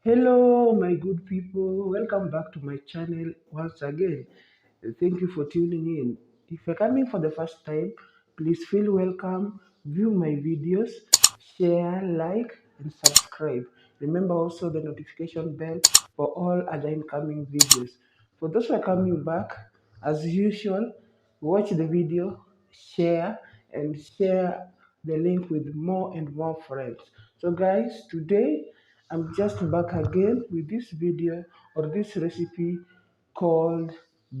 Hello, my good people. Welcome back to my channel once again. Thank you for tuning in. If you're coming for the first time, please feel welcome, view my videos, share, like, and subscribe. Remember also the notification bell for all other incoming videos. For those who are coming back, as usual, watch the video, share, and share the link with more and more friends. So, guys, today I'm just back again with this video or this recipe called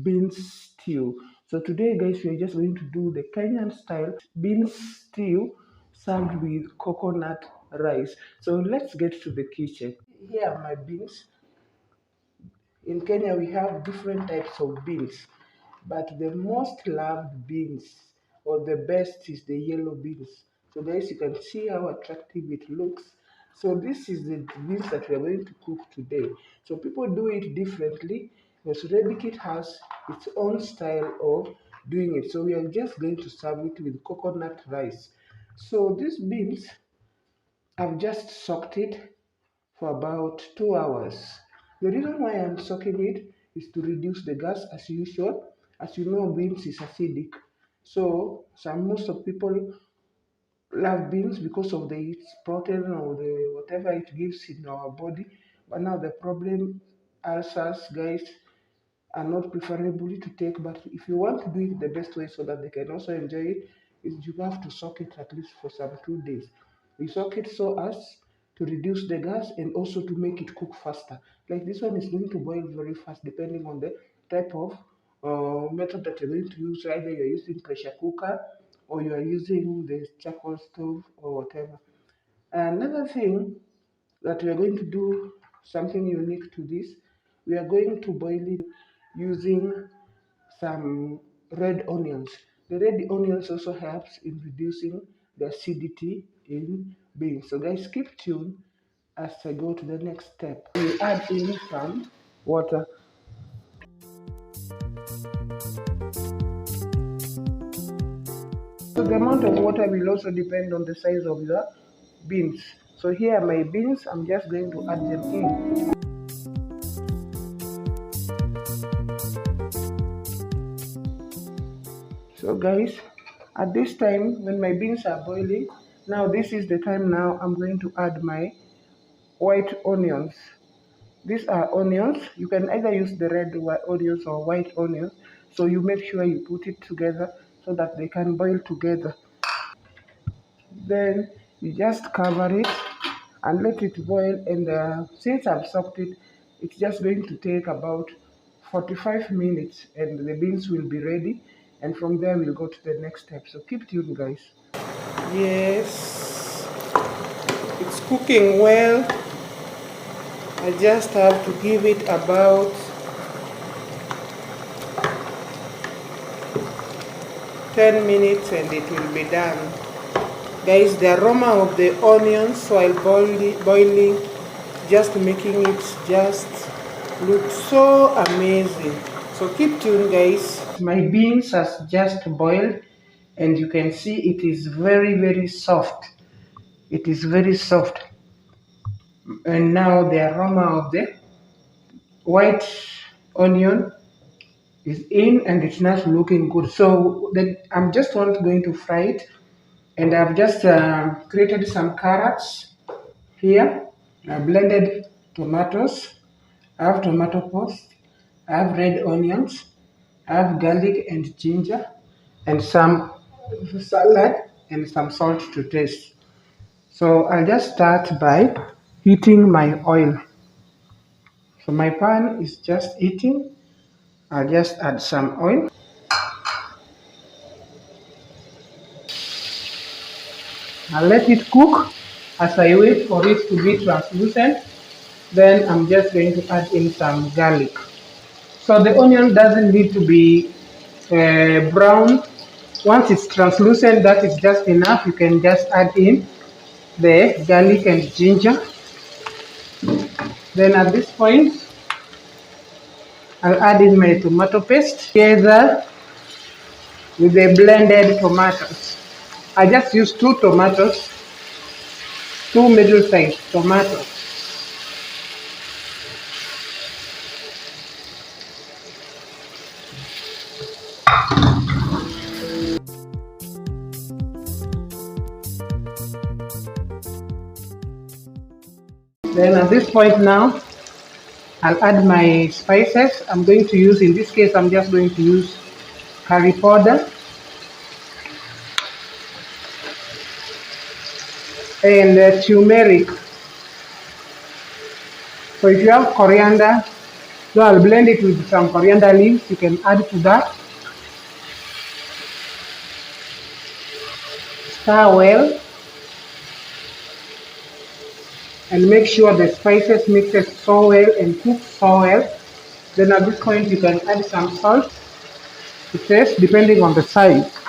beans stew. So today, guys, we are just going to do the Kenyan style beans stew served with coconut rice. So let's get to the kitchen. Here are my beans. In Kenya, we have different types of beans, but the most loved beans or the best is the yellow beans. So, guys, you can see how attractive it looks. So, this is the beans that we are going to cook today. So, people do it differently because Rebikit has its own style of doing it. So, we are just going to serve it with coconut rice. So, these beans, I've just soaked it for about 2 hours. The reason why I'm soaking it is to reduce the gas as usual. As you know, beans is acidic. So most of people love beans because of the its protein or the whatever it gives in our body. But now the problem, ulcers, guys, are not preferably to take. But if you want to do it the best way so that they can also enjoy it, is you have to soak it at least for some 2 days. We soak it so as to reduce the gas and also to make it cook faster. Like this one is going to boil very fast depending on the type of method that you're going to use. Either you're using pressure cooker or you are using the charcoal stove or whatever. Another thing that we are going to do something unique to this. We are going to boil it using some red onions. The red onions also helps in reducing the acidity in beans. So guys, keep tuned as I go to the next step. We add in some water. So the amount of water will also depend on the size of the beans. So here are my beans. I'm just going to add them in. So guys, at this time when my beans are boiling, now this is the time now I'm going to add my white onions. These are onions. You can either use the red onions or white onions. So you make sure you put it together so that they can boil together. Then you just cover it and let it boil. And since I've soaked it, it's just going to take about 45 minutes and the beans will be ready. And from there, we'll go to the next step. So keep tuned, guys. Yes, it's cooking well. I just have to give it about 10 minutes and it will be done. Guys, the aroma of the onions while boiling, just making it just look so amazing. So keep tuned, guys. My beans has just boiled and you can see it is very soft. It is very soft. And now the aroma of the white onion is in and it's not looking good. So then I'm just going to fry it, and I've just created some carrots here. I blended tomatoes. I have tomato paste. I have red onions. I have garlic and ginger, and some salad and some salt to taste. So I'll just start by heating my oil. So my pan is just heating. I'll just add some oil. I'll let it cook as I wait for it to be translucent. Then I'm just going to add in some garlic. So the onion doesn't need to be brown. Once it's translucent, that is just enough. You can just add in the garlic and ginger. Then at this point, I'll add in my tomato paste together with the blended tomatoes. I just used 2 tomatoes, 2 middle-sized tomatoes. Then at this point now, I'll add my spices. I'm going to use, in this case, I'm just going to use curry powder and turmeric. So if you have coriander, so I'll blend it with some coriander leaves. You can add to that. Stir well and make sure the spices mixes so well and cook so well. Then at this point you can add some salt to taste depending on the size.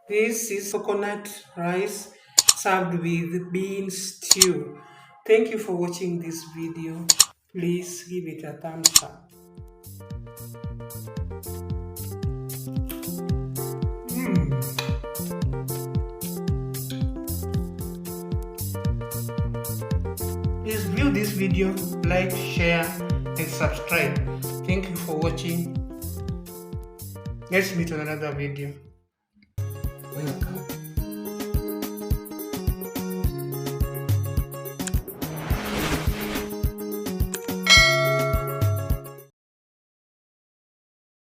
This is coconut rice served with bean stew. Thank you for watching this video. Please give it a thumbs up. Please view this video, like, share, and subscribe. Thank you for watching. Let's meet on another video. Welcome.